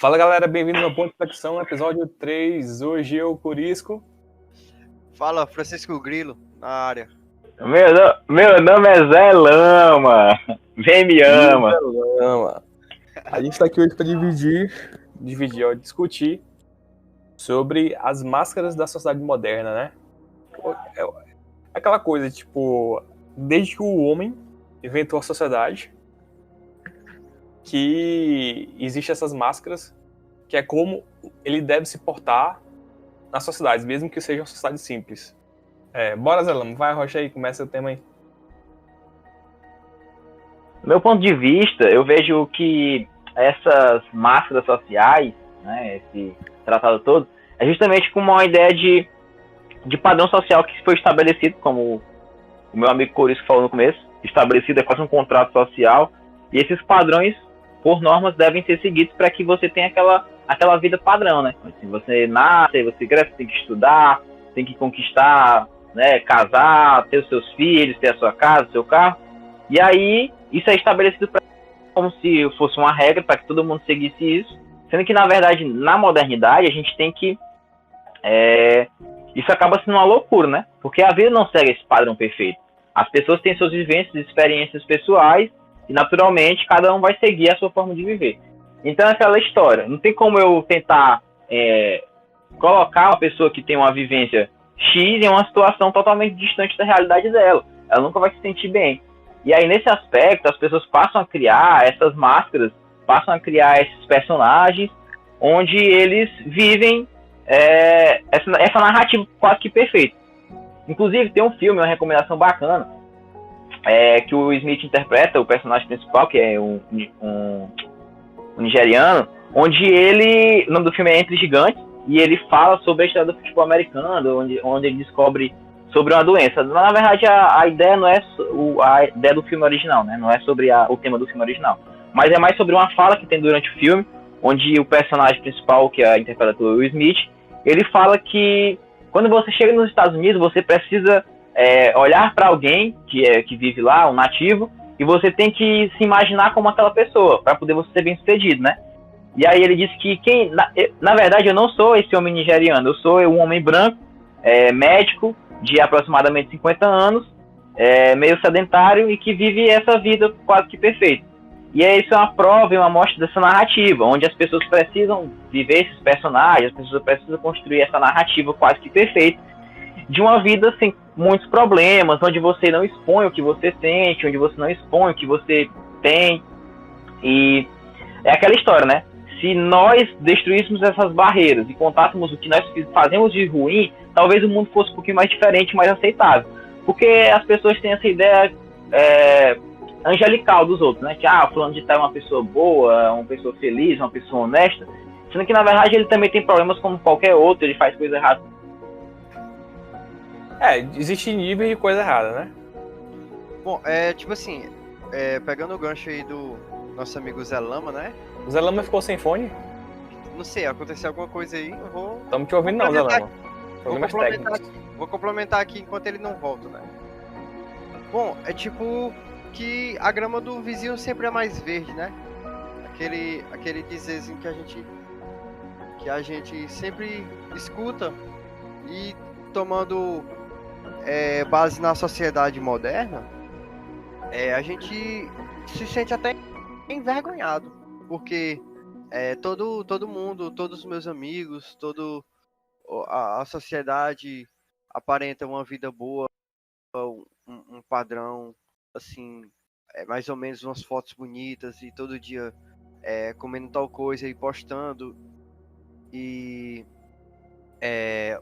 Fala galera, bem-vindos ao Ponto de Flexão, episódio 3. Hoje eu, Curisco. Fala, Francisco Grilo, na área. Meu nome é Zé Lama. Vem me ama. A gente tá aqui hoje para discutir sobre as máscaras da sociedade moderna, né? É aquela coisa, tipo, desde que o homem inventou a sociedade, que existem essas máscaras, que é como ele deve se portar nas sociedades, mesmo que seja uma sociedade simples. Bora, Zé Lama, vai, Rocha aí, começa o tema aí. Do meu ponto de vista, eu vejo que essas máscaras sociais, né, esse tratado todo, é justamente com uma ideia de padrão social que foi estabelecido, como o meu amigo Corisco falou no começo, estabelecido é quase um contrato social, e esses padrões, por normas, devem ser seguidos para que você tenha aquela vida padrão, né? Assim, você nasce, você cresce, tem que estudar, tem que conquistar, né, casar, ter os seus filhos, ter a sua casa, o seu carro, e aí isso é estabelecido como se fosse uma regra para que todo mundo seguisse isso, sendo que, na verdade, na modernidade, a gente tem que... isso acaba sendo uma loucura, né? Porque a vida não segue esse padrão perfeito. As pessoas têm suas vivências, experiências pessoais, e, naturalmente, cada um vai seguir a sua forma de viver. Então, é aquela história. Não tem como eu tentar colocar uma pessoa que tem uma vivência X em uma situação totalmente distante da realidade dela. Ela nunca vai se sentir bem. E aí, nesse aspecto, as pessoas passam a criar essas máscaras, passam a criar esses personagens, onde eles vivem essa narrativa quase que perfeita. Inclusive, tem um filme, uma recomendação bacana, que o Smith interpreta, o personagem principal, que é um nigeriano, onde o nome do filme é Entre Gigantes, e ele fala sobre a história do futebol americano, onde ele descobre sobre uma doença. Mas, na verdade, a ideia não é a ideia do filme original, né? Não é sobre o tema do filme original. Mas é mais sobre uma fala que tem durante o filme, onde o personagem principal, que é interpretado pelo Will Smith, ele fala que quando você chega nos Estados Unidos, você precisa olhar para alguém que vive lá, um nativo, e você tem que se imaginar como aquela pessoa, para poder você ser bem sucedido, né? E aí ele disse que na verdade eu não sou esse homem nigeriano, eu sou um homem branco, médico, de aproximadamente 50 anos, meio sedentário e que vive essa vida quase que perfeita. E isso é uma prova e uma amostra dessa narrativa, onde as pessoas precisam viver esses personagens, as pessoas precisam construir essa narrativa quase que perfeita, de uma vida sem muitos problemas, onde você não expõe o que você sente, onde você não expõe o que você tem. E é aquela história, né? Se nós destruíssemos essas barreiras e contássemos o que nós fazemos de ruim, talvez o mundo fosse um pouquinho mais diferente, mais aceitável. Porque as pessoas têm essa ideia angelical dos outros, né? Que, fulano de tal é uma pessoa boa, uma pessoa feliz, uma pessoa honesta. Sendo que, na verdade, ele também tem problemas como qualquer outro, ele faz coisa errada. Existe nível de coisa errada, né? Bom, tipo assim, pegando o gancho aí do nosso amigo Zé Lama, né? O Zé Lama ficou sem fone? Não sei, aconteceu alguma coisa aí, eu vou... Estamos te ouvindo não, Zé Lama. Vou complementar aqui enquanto ele não volta, né? Bom, é tipo que a grama do vizinho sempre é mais verde, né? Aquele dizezinho que a gente sempre escuta, e tomando base na sociedade moderna, a gente se sente até envergonhado, porque todo mundo, todos os meus amigos, a sociedade aparenta uma vida boa, um padrão, assim, mais ou menos umas fotos bonitas, e todo dia comendo tal coisa e postando, e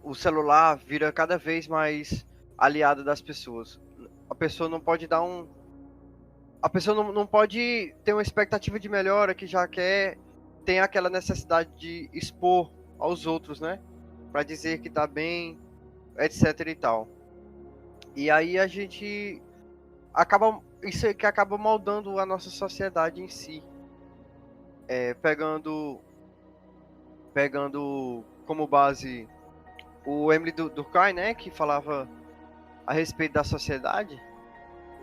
o celular vira cada vez mais aliado das pessoas. A pessoa não pode não pode ter uma expectativa de melhora, que já tem aquela necessidade de expor aos outros, né? Para dizer que tá bem, etc e tal. E aí a gente isso é que acaba moldando a nossa sociedade em si. Pegando como base o Emile Durkheim, né, que falava a respeito da sociedade.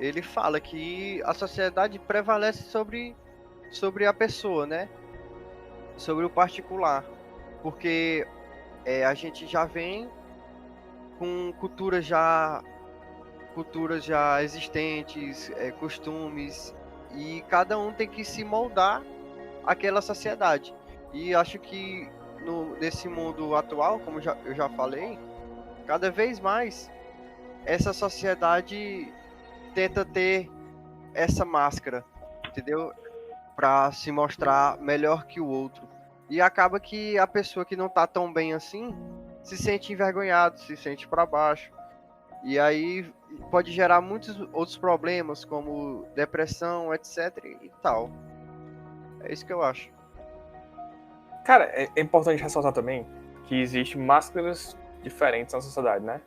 Ele fala que a sociedade prevalece sobre a pessoa, né? sobre o particular, porque a gente já vem com culturas já existentes, costumes, e cada um tem que se moldar àquela sociedade. E acho que nesse mundo atual, como eu já falei, cada vez mais essa sociedade tenta ter essa máscara, entendeu? Para se mostrar melhor que o outro. E acaba que a pessoa que não tá tão bem assim se sente envergonhado, se sente para baixo. E aí pode gerar muitos outros problemas, como depressão, etc. e tal. É isso que eu acho. Cara, é importante ressaltar também que existem máscaras diferentes na sociedade, né?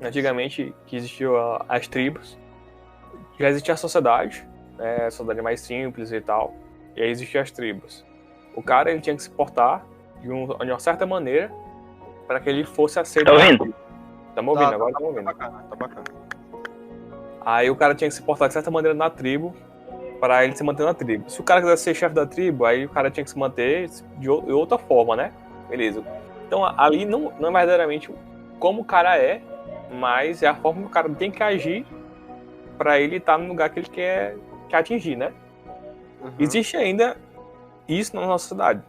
Antigamente, que existiam as tribos, já existia a sociedade, né? A sociedade mais simples e tal, e aí existiam as tribos. O cara, ele tinha que se portar de uma certa maneira para que ele fosse aceito. Tá ouvindo? Estamos ouvindo, agora estamos ouvindo. Tá bacana. Aí o cara tinha que se portar de certa maneira na tribo para ele se manter na tribo. Se o cara quisesse ser chefe da tribo, aí o cara tinha que se manter de outra forma, né? Beleza. Então ali não é verdadeiramente como o cara é, mas é a forma que o cara tem que agir para ele estar no lugar que ele quer atingir, né? Uhum. Existe ainda isso na nossa cidade.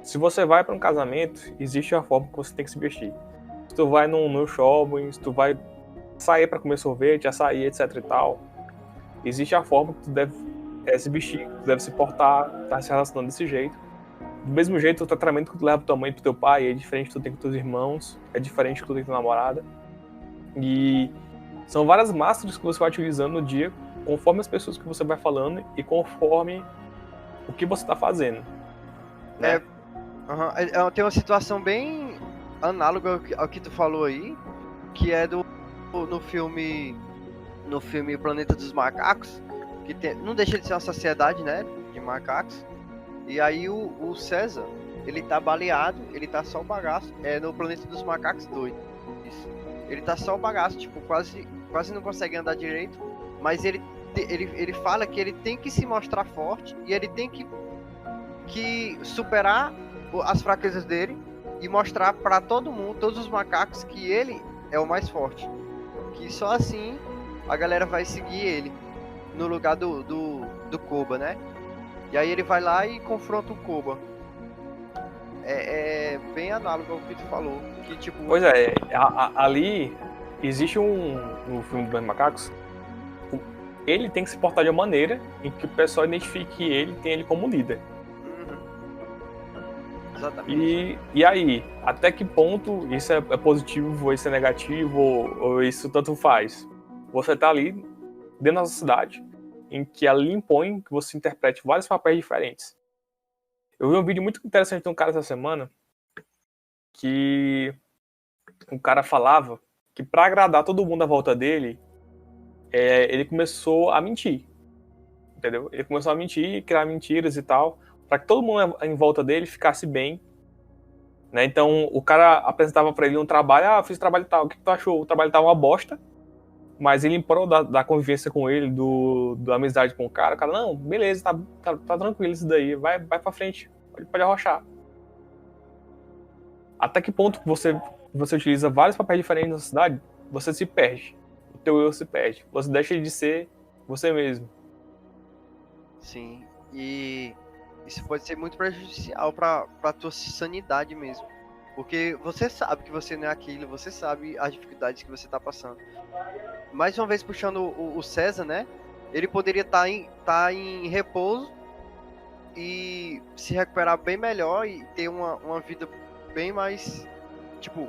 Se você vai para um casamento, existe a forma que você tem que se vestir. Se tu vai num shopping, se tu vai sair para comer sorvete, açaí, etc e tal, existe a forma que tu deve se vestir, tu deve se portar, tá se relacionando desse jeito. Do mesmo jeito, o tratamento que tu leva pra tua mãe e pro teu pai é diferente do que tu tem com teus irmãos, é diferente do que tu tem com tua namorada. E são várias máscaras que você vai utilizando no dia, conforme as pessoas que você vai falando e conforme o que você tá fazendo. Né? Tem uma situação bem análoga ao que tu falou aí, que é no filme Planeta dos Macacos, que não deixa de ser uma sociedade, né, de macacos. E aí o César, ele tá baleado, ele tá só o bagaço, no Planeta dos Macacos 2. Isso. Ele tá só o bagaço, tipo, quase não consegue andar direito, mas ele fala que ele tem que se mostrar forte e ele tem que superar as fraquezas dele e mostrar para todo mundo, todos os macacos, que ele é o mais forte. Que só assim a galera vai seguir ele no lugar do Koba, né? E aí ele vai lá e confronta o Koba. É bem análogo ao que tu falou. Que, tipo... Pois é, ali existe no filme dos Macacos, ele tem que se portar de uma maneira em que o pessoal identifique ele e tenha ele como líder. Exatamente. E aí, até que ponto isso é positivo, ou isso é negativo, ou isso tanto faz? Você tá ali dentro da sociedade, em que ela lhe impõe que você interprete vários papéis diferentes. Eu vi um vídeo muito interessante de um cara essa semana, que o cara falava que para agradar todo mundo à volta dele, ele começou a mentir. Entendeu? Ele começou a mentir, criar mentiras e tal, para que todo mundo em volta dele ficasse bem. Né? Então o cara apresentava para ele um trabalho, fiz trabalho tal, o que tu achou? O trabalho tava uma bosta, mas ele, em prol da convivência com ele, da amizade com o cara, não, beleza, tá tranquilo isso daí, vai pra frente, pode arrochar. Até que ponto você utiliza vários papéis diferentes na sociedade, você se perde, o teu eu se perde, você deixa de ser você mesmo. Sim, e isso pode ser muito prejudicial pra tua sanidade mesmo. Porque você sabe que você não é aquilo, você sabe as dificuldades que você tá passando. Mais uma vez puxando o César, né? Ele poderia estar em repouso e se recuperar bem melhor e ter uma vida bem mais, tipo,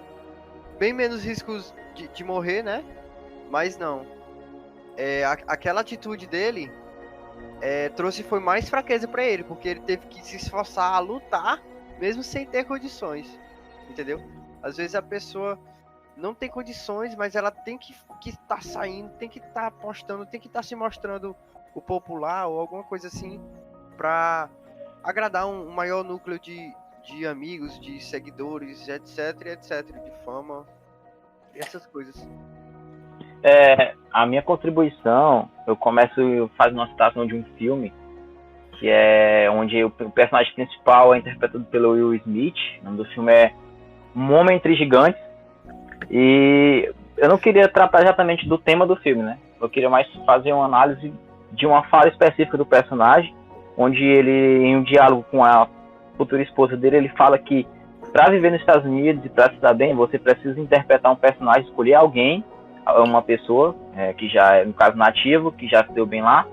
bem menos riscos de morrer, né? Mas não. Aquela atitude dele foi mais fraqueza pra ele, porque ele teve que se esforçar a lutar, mesmo sem ter condições, entendeu? Às vezes a pessoa não tem condições, mas ela tem que estar saindo, tem que estar apostando, tem que estar se mostrando o popular ou alguma coisa assim, pra agradar um maior núcleo de amigos, de seguidores, etc, de fama, essas coisas. A minha contribuição, eu começo fazendo uma citação de um filme que é onde o personagem principal é interpretado pelo Will Smith. O nome do filme é Um Homem Entre Gigantes. E eu não queria tratar exatamente do tema do filme, né? Eu queria mais fazer uma análise de uma fala específica do personagem, onde ele, em um diálogo com a futura esposa dele, ele fala que para viver nos Estados Unidos e para se dar bem, você precisa interpretar um personagem, escolher alguém, uma pessoa que já é, no caso, nativo, que já se deu bem lá,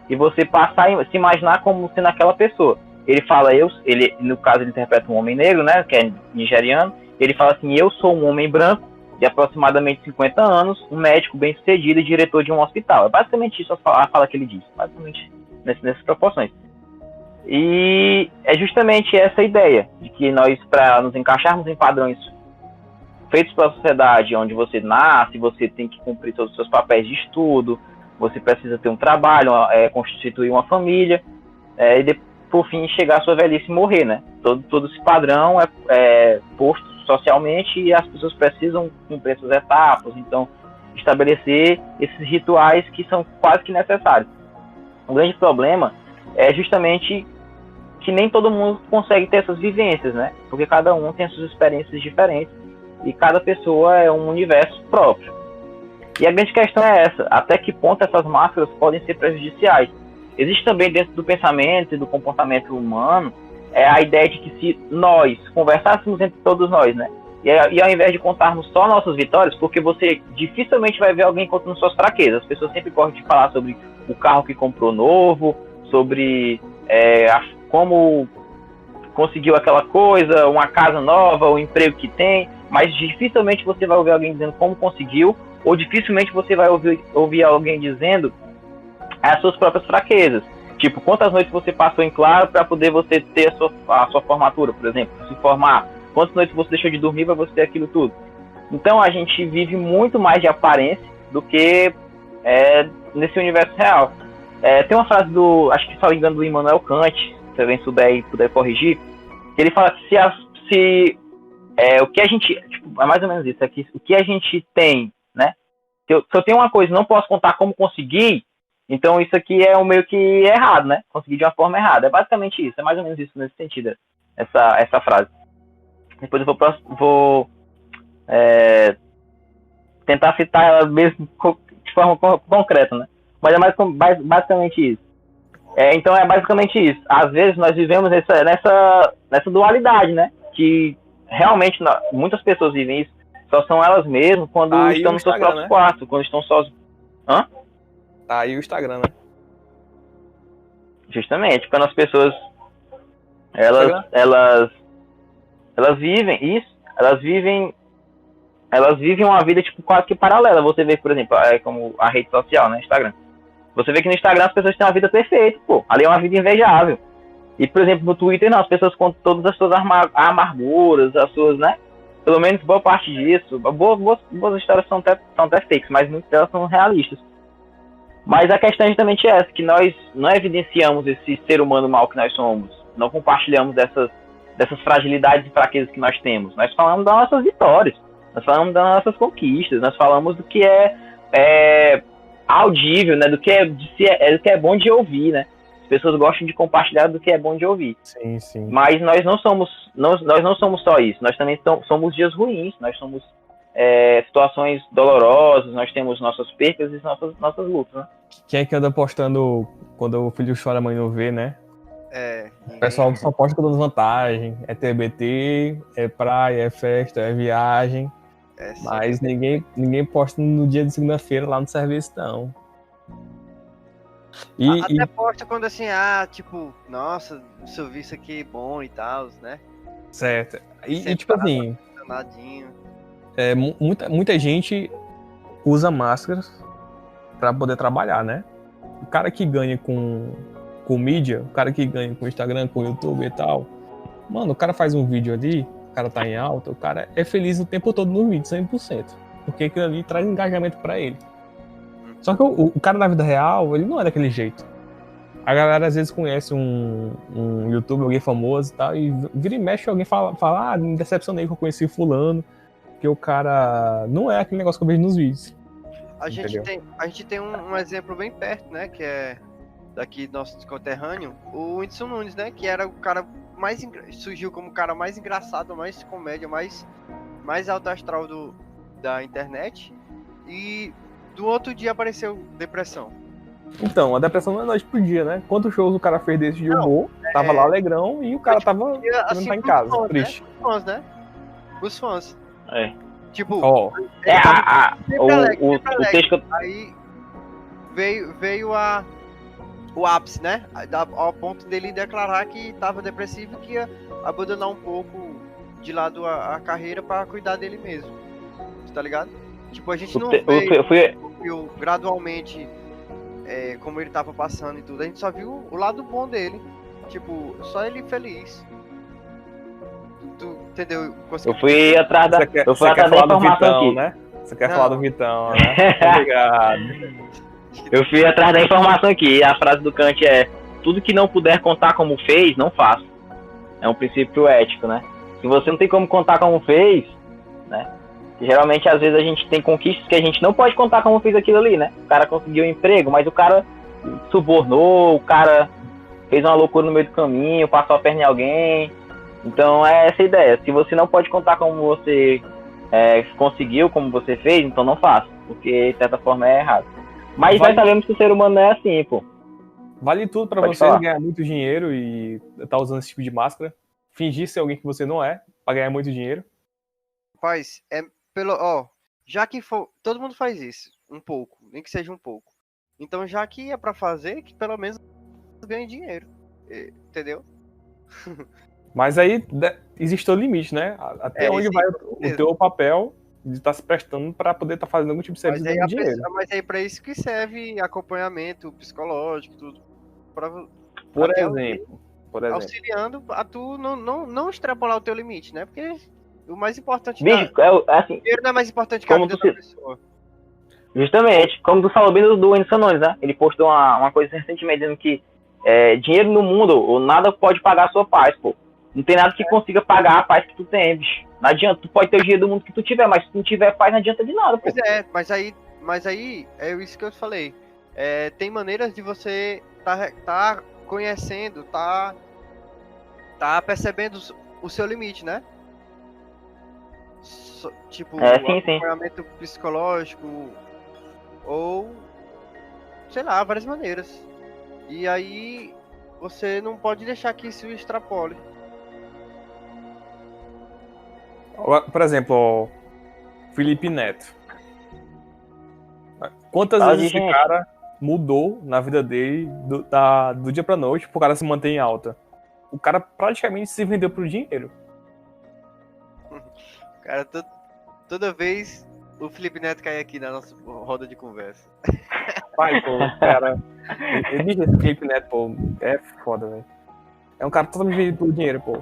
e você passar a se imaginar como sendo aquela pessoa. Ele fala, ele, no caso, ele interpreta um homem negro, né, que é nigeriano. Ele fala assim, eu sou um homem branco, de aproximadamente 50 anos, um médico bem-sucedido e diretor de um hospital. É basicamente isso a fala que ele diz, basicamente nessas proporções. E é justamente essa ideia, de que nós, para nos encaixarmos em padrões feitos pela sociedade, onde você nasce, você tem que cumprir todos os seus papéis de estudo, você precisa ter um trabalho, constituir uma família, e por fim chegar à sua velhice e morrer, né? Todo esse padrão é posto socialmente e as pessoas precisam cumprir essas etapas, então estabelecer esses rituais que são quase que necessários. O grande problema é justamente que nem todo mundo consegue ter essas vivências, né? Porque cada um tem as suas experiências diferentes e cada pessoa é um universo próprio. E a grande questão é essa, até que ponto essas máscaras podem ser prejudiciais? Existe também dentro do pensamento e do comportamento humano a ideia de que se nós conversássemos entre todos nós, né? E ao invés de contarmos só nossas vitórias, porque você dificilmente vai ver alguém contando suas fraquezas. As pessoas sempre gostam de falar sobre o carro que comprou novo, sobre como conseguiu aquela coisa, uma casa nova, o emprego que tem, mas dificilmente você vai ouvir alguém dizendo como conseguiu, ou dificilmente você vai ouvir alguém dizendo as suas próprias fraquezas. Tipo, quantas noites você passou em claro para poder você ter a sua formatura, por exemplo, se formar? Quantas noites você deixou de dormir para você ter aquilo tudo? Então a gente vive muito mais de aparência do que nesse universo real. Tem uma frase acho que se não me engano, do Immanuel Kant, se alguém souber e puder corrigir, que ele fala que o que a gente, tipo, é mais ou menos isso, que o que a gente tem, né? Se eu tenho uma coisa e não posso contar como conseguir, então isso aqui é meio que errado, né? Conseguir de uma forma errada. É basicamente isso, é mais ou menos isso nesse sentido, essa frase. Depois eu vou tentar citar ela mesmo de forma concreta, né? Mas é basicamente isso. Então é basicamente isso. Às vezes nós vivemos nessa dualidade, né? Que realmente muitas pessoas vivem isso, só são elas mesmas quando estão nos seus próprios quartos, quando estão sozinhos. Hã? Tá aí o Instagram, né? Justamente, quando as pessoas elas vivem isso, elas vivem uma vida tipo quase que paralela. Você vê, por exemplo, como a rede social, né, Instagram. Você vê que no Instagram as pessoas têm uma vida perfeita, pô. Ali é uma vida invejável. E, por exemplo, no Twitter não, as pessoas contam todas as suas amarguras, as suas, né? Pelo menos boa parte disso. Boas histórias são até fakes, mas muitas delas são realistas. Mas a questão é justamente essa, que nós não evidenciamos esse ser humano mau que nós somos. Não compartilhamos dessas fragilidades e fraquezas que nós temos. Nós falamos das nossas vitórias. Nós falamos das nossas conquistas. Nós falamos do que é audível, né? Do que é bom de ouvir, né? As pessoas gostam de compartilhar do que é bom de ouvir. Sim, sim. Mas nós não somos só isso. Nós também somos dias ruins. Nós somos situações dolorosas. Nós temos nossas percas e nossas lutas, né? Quem é que anda postando quando o filho chora, a mãe não vê, né? O pessoal só posta dando vantagem. É TBT, é praia, é festa, é viagem. Mas ninguém posta no dia de segunda-feira lá no serviço, não. Até posta quando assim, tipo, nossa, o serviço aqui é bom e tal, né? Certo. E tipo assim, muita gente usa máscaras pra poder trabalhar, né? O cara que ganha com mídia, o cara que ganha com Instagram, com YouTube e tal, mano, o cara faz um vídeo ali, o cara tá em alta, o cara é feliz o tempo todo no vídeo, 100%. Porque aquilo ali traz engajamento pra ele. Só que o cara na vida real, ele não é daquele jeito. A galera às vezes conhece um youtuber, alguém famoso e tal, e vira e mexe, alguém fala, me decepcionei que eu conheci fulano, porque o cara não é aquele negócio que eu vejo nos vídeos. A gente tem um exemplo bem perto, né, que é daqui do nosso conterrâneo, o Whindersson Nunes, né? Que era o cara mais... Surgiu como o cara mais engraçado, mais comédia, mais alto astral da internet. E do outro dia apareceu depressão. Então, a depressão não é noite pro dia, né? Quantos shows o cara fez desse de humor, tava lá alegrão e o cara tava assim, tá em casa, fãs, triste. Né? Os fãs, né? Os fãs. É. Tipo, Ó, o texto que eu... Aí veio o ápice, né? Ao ponto dele declarar que tava depressivo e que ia abandonar um pouco de lado a carreira pra cuidar dele mesmo. Tá ligado? Tipo, a gente não viu gradualmente como ele tava passando e tudo. A gente só viu o lado bom dele. Tipo, só ele feliz. Tu entendeu? Eu fui atrás da informação Vitão, aqui. Né? Você quer falar do Vitão, né? Obrigado. Eu fui atrás da informação aqui. A frase do Kant é: tudo que não puder contar como fez, não faça. É um princípio ético, né? Se você não tem como contar como fez, né? Geralmente, às vezes, a gente tem conquistas que a gente não pode contar como fez aquilo ali, né? O cara conseguiu um emprego, mas o cara subornou, o cara fez uma loucura no meio do caminho, passou a perna em alguém. Então, é essa a ideia. Se você não pode contar como você conseguiu, como você fez, então não faça. Porque, de certa forma, é errado. Mas nós sabemos que o ser humano não é assim, pô. Vale tudo pra você ganhar muito dinheiro e tá usando esse tipo de máscara. Fingir ser alguém que você não é, pra ganhar muito dinheiro. Rapaz, já que for, todo mundo faz isso, um pouco, nem que seja um pouco. Então, já que é pra fazer, que pelo menos ganhe dinheiro, entendeu? Mas aí existe o limite, né? Até onde vai o teu papel de estar se prestando pra poder estar fazendo algum tipo de serviço de dinheiro. Mas aí pra isso que serve acompanhamento psicológico, tudo. Por exemplo. Auxiliando a tu não extrapolar o teu limite, né? Porque o mais importante assim, dinheiro não é mais importante que a vida da pessoa. Justamente, como tu falou bem do Whindersson Nunes, né? Ele postou uma coisa recentemente dizendo que dinheiro no mundo, nada pode pagar a sua paz, pô. Não tem nada que consiga pagar a paz que tu tem, bicho. Não adianta, tu pode ter o dinheiro do mundo que tu tiver, mas se tu não tiver paz, não adianta de nada, pô. Pois é, mas aí é isso que eu falei. Tem maneiras de você tá conhecendo, tá percebendo o seu limite, né? Tipo, acompanhamento psicológico ou, sei lá, várias maneiras. E aí você não pode deixar que isso extrapole. Por exemplo, Felipe Neto. Quantas vezes esse cara mudou na vida dele do dia pra noite pro cara se manter em alta? O cara praticamente se vendeu pro dinheiro. Cara, toda vez o Felipe Neto cai aqui na nossa roda de conversa. Pai, pô, cara. Esse Felipe Neto, pô, é foda, velho. É um cara totalmente vendido pelo dinheiro, pô.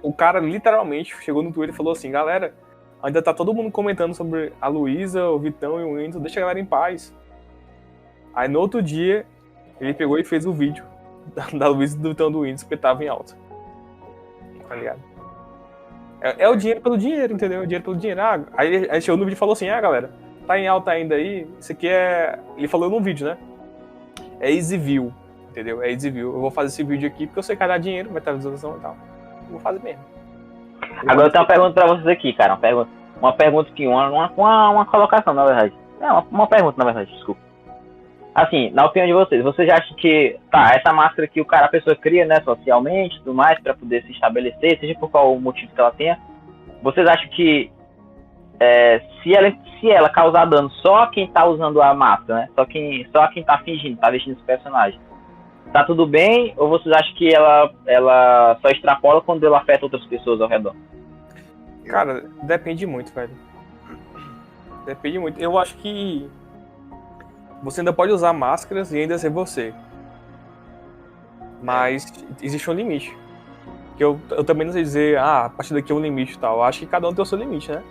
O cara literalmente chegou no Twitter e falou assim: galera, ainda tá todo mundo comentando sobre a Luísa, o Vitão e o Whindersson, deixa a galera em paz. Aí no outro dia, ele pegou e fez o vídeo da Luísa, do Vitão e do Whindersson, porque tava em alta. Tá ligado? É o dinheiro pelo dinheiro, entendeu? O dinheiro pelo dinheiro. Aí chegou no vídeo e falou assim: galera, tá em alta ainda aí, isso aqui é... Ele falou num vídeo, né? É easy view, entendeu? É easy view. Eu vou fazer esse vídeo aqui porque eu sei que vai dar dinheiro, vai ter visualização e tal. Vou fazer mesmo. Agora eu tenho uma pergunta pra vocês aqui, cara. Uma pergunta aqui, uma colocação, na verdade. Uma pergunta, na verdade, desculpa. Assim, na opinião de vocês acham que essa máscara que a pessoa cria, né, socialmente, tudo mais, pra poder se estabelecer, seja por qual motivo que ela tenha, vocês acham que se ela causar dano só a quem tá usando a máscara, né, só a quem tá fingindo, tá vestindo esse personagem, tá tudo bem? Ou vocês acham que ela só extrapola quando ela afeta outras pessoas ao redor? Cara, depende muito, velho. Depende muito. Eu acho que você ainda pode usar máscaras e ainda ser você. Mas existe um limite. Que eu também não sei dizer, a partir daqui é um limite e tal. Eu acho que cada um tem o seu limite, né?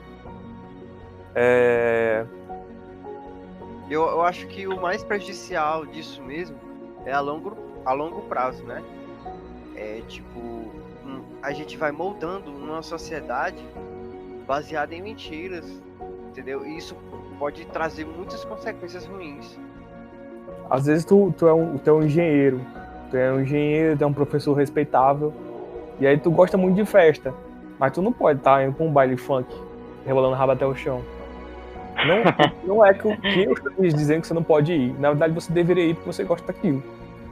Eu acho que o mais prejudicial disso mesmo é a longo prazo, né? Tipo, a gente vai moldando uma sociedade baseada em mentiras, entendeu? E isso pode trazer muitas consequências ruins. Às vezes tu é um engenheiro, tu é um professor respeitável, e aí tu gosta muito de festa, mas tu não pode estar indo pra um baile funk, rebolando o rabo até o chão. Não é que eu estou dizendo que você não pode ir. Na verdade, você deveria ir porque você gosta daquilo.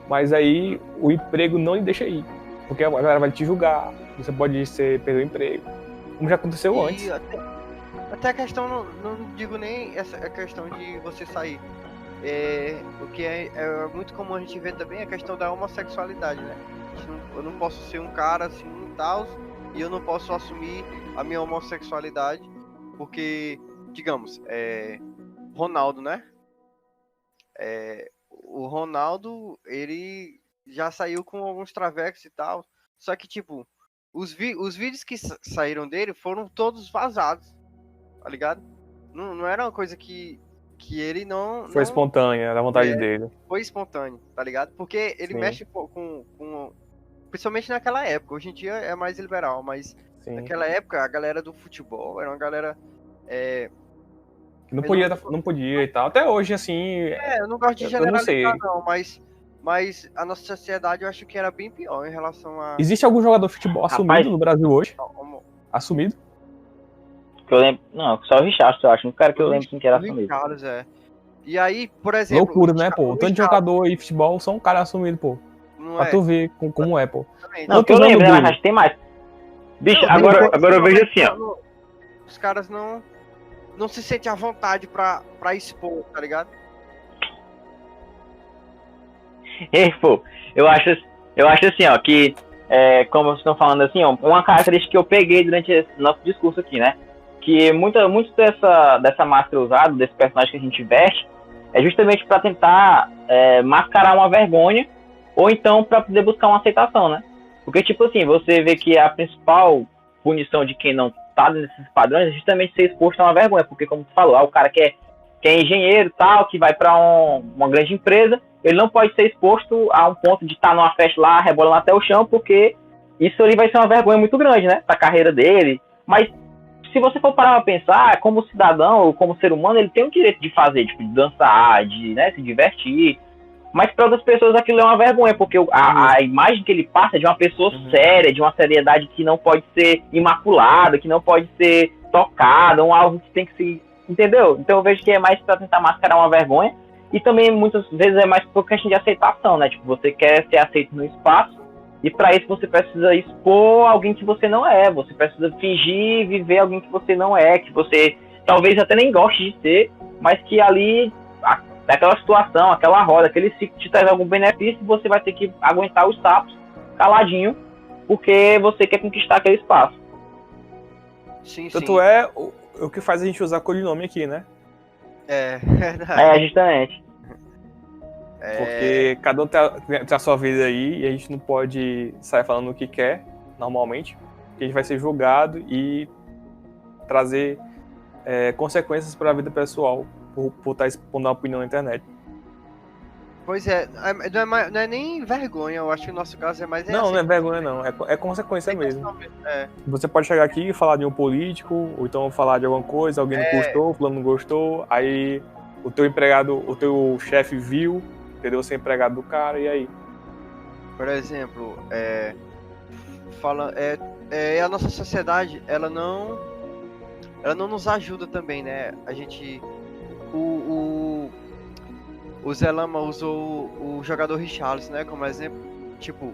Mas aí o emprego não lhe deixa ir. Porque a galera vai te julgar. Você pode perder o emprego. Como já aconteceu antes. Até a questão, não digo nem essa a questão de você sair. O que é muito comum a gente ver também a questão da homossexualidade, né? Eu não posso ser um cara assim e tal, e eu não posso assumir a minha homossexualidade, porque, digamos, Ronaldo, né? O Ronaldo, ele já saiu com alguns travecos e tal, só que, tipo, os vídeos que saíram dele foram todos vazados, tá ligado? Não era uma coisa que ele não... Foi espontânea, era a vontade dele. Foi espontâneo, tá ligado? Porque ele mexe com... Principalmente naquela época, hoje em dia é mais liberal, mas naquela época a galera do futebol era uma galera... Que não podia e tal. Até hoje, assim... eu não gosto de generalizar não, mas a nossa sociedade eu acho que era bem pior em relação a... Existe algum jogador de futebol assumido no Brasil hoje? Assumido? Que eu lembro, não, só o Richarlison, eu acho. Um cara que eu lembro que era assumido. Richarlison, E aí, por exemplo... Loucura, né, pô? Tanto de jogador aí de futebol são um cara assumido, pô. Pra tu ver como é, pô. Não, que eu lembro, né, mas tem mais. Bicho, agora eu vejo assim, ó. Os caras não se sentem à vontade pra expor, tá ligado? Pô, eu acho assim, ó, que, como vocês estão falando assim, ó, uma característica que eu peguei durante esse nosso discurso aqui, né, que muito dessa máscara usada, desse personagem que a gente veste, é justamente para tentar mascarar uma vergonha, ou então para poder buscar uma aceitação, né, porque, tipo assim, você vê que a principal punição de quem não tá nesses padrões é justamente ser exposto a uma vergonha, porque, como tu falou, o cara que é engenheiro e tal, que vai para uma grande empresa, ele não pode ser exposto a um ponto de estar numa festa lá, rebolando até o chão, porque isso ali vai ser uma vergonha muito grande, né, pra carreira dele. Mas se você for parar pra pensar, como cidadão ou como ser humano, ele tem o direito de fazer, tipo, de dançar, de, né, se divertir. Mas para outras pessoas aquilo é uma vergonha, porque a imagem que ele passa é de uma pessoa séria, de uma seriedade que não pode ser imaculada, que não pode ser tocada, algo que tem que se... Entendeu? Então eu vejo que é mais pra tentar mascarar uma vergonha. E também muitas vezes é mais por questão de aceitação, né? Tipo, você quer ser aceito no espaço e para isso você precisa expor alguém que você não é. Você precisa fingir viver alguém que você não é, que você talvez até nem goste de ser, mas que ali, naquela situação, aquela roda, aquele ciclo te traz algum benefício, você vai ter que aguentar os sapos caladinho, porque você quer conquistar aquele espaço. Sim, Tanto é o que faz a gente usar codinome aqui, né? Justamente. Porque cada um tem a sua vida aí e a gente não pode sair falando o que quer, normalmente, porque a gente vai ser julgado e trazer consequências para a vida pessoal por estar expondo a opinião na internet. Pois não é nem vergonha, eu acho que o nosso caso é mais... Não é vergonha não, é consequência mesmo. Você pode chegar aqui e falar de um político, ou então falar de alguma coisa, alguém não gostou, fulano não gostou, aí o teu empregado, o teu chefe viu, entendeu? Você é empregado do cara, e aí? Por exemplo, a nossa sociedade, ela não nos ajuda também, né? A gente... O Zé Lama usou o jogador Richarlison, né, como exemplo. Tipo,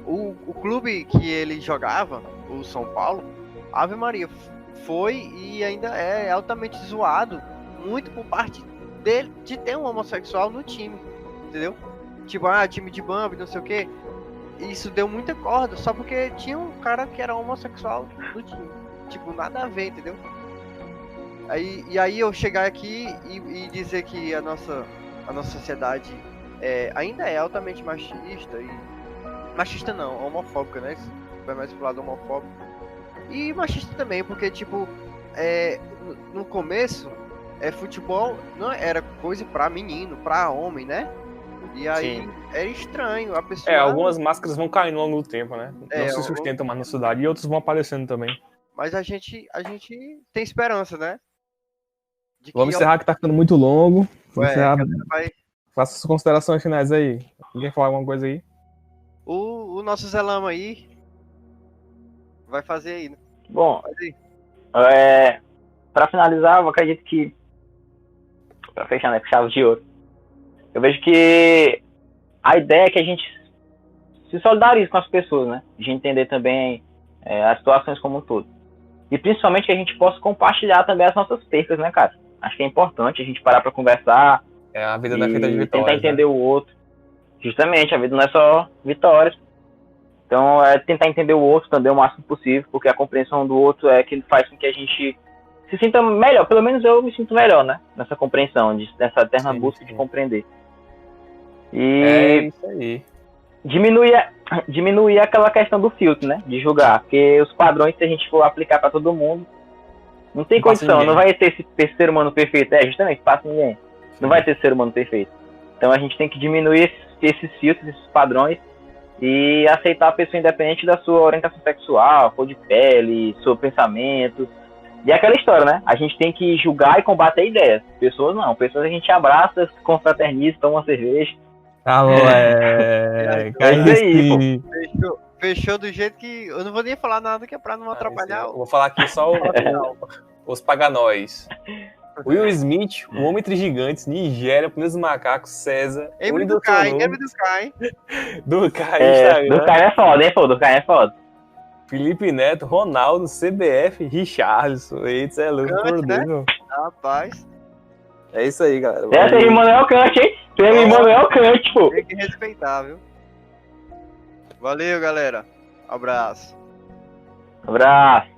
o clube que ele jogava, o São Paulo, Ave Maria, foi e ainda é altamente zoado, muito por parte dele, de ter um homossexual no time, entendeu? Tipo, time de Bambi, não sei o que. Isso deu muita corda, só porque tinha um cara que era homossexual no time. Tipo, nada a ver, entendeu? Aí eu chegar aqui e dizer que a nossa sociedade ainda é altamente machista e... Machista não, homofóbica, né? Vai mais pro lado homofóbico. E machista também, porque, tipo, no começo, futebol não era coisa pra menino, pra homem, né? E aí era estranho, a pessoa... algumas máscaras vão caindo ao longo do tempo, né? Não se sustentam mais na cidade e outros vão aparecendo também. Mas a gente tem esperança, né? Vamos encerrar que tá ficando muito longo. Faça suas considerações finais aí. Quer falar alguma coisa aí? O nosso Zelama aí vai fazer aí, né? Bom, Faz aí. Pra finalizar, eu acredito que, pra fechar, né, com chave de ouro, eu vejo que a ideia é que a gente se solidarize com as pessoas, né? De entender também as situações como um todo. E principalmente que a gente possa compartilhar também as nossas percas, né, cara? Acho que é importante a gente parar pra conversar A vida não é feita de e vitórias, tentar entender né? o outro. Justamente, a vida não é só vitórias. Então, é tentar entender o outro também o máximo possível, porque a compreensão do outro é que faz com que a gente se sinta melhor. Pelo menos eu me sinto melhor, né? Nessa compreensão, nessa eterna busca de compreender. É E isso aí. diminuir aquela questão do filtro, né? De julgar. Porque os padrões, se a gente for aplicar para todo mundo, não tem Não passa condição. ninguém. Não vai ter esse ser humano perfeito. Justamente, passa ninguém. Não vai ter ser humano perfeito. Então a gente tem que diminuir esses filtros, esses padrões, e aceitar a pessoa independente da sua orientação sexual, cor de pele, seu pensamento. E é aquela história, né? A gente tem que julgar e combater ideias. Pessoas não. Pessoas a gente abraça, confraterniza, toma uma cerveja. Tá, moleque. É isso aí, pô. Fechou do jeito que eu não vou nem falar nada que é pra não atrapalhar. Eu vou falar aqui só os paganóis. Will Smith, o Homem entre Gigantes, Nigéria, Planeta dos Macacos, César, Emre do Kai, do Kai, Do Kai é foda, hein, pô? Do Kai é foda. Felipe Neto, Ronaldo, CBF, Richarlison. Eita, é louco por né? Deus. Rapaz. É isso aí, galera. Tem Immanuel Kant, hein? Tem Immanuel Kant, pô. Tem que respeitar, viu? Valeu, galera. Abraço. Abraço.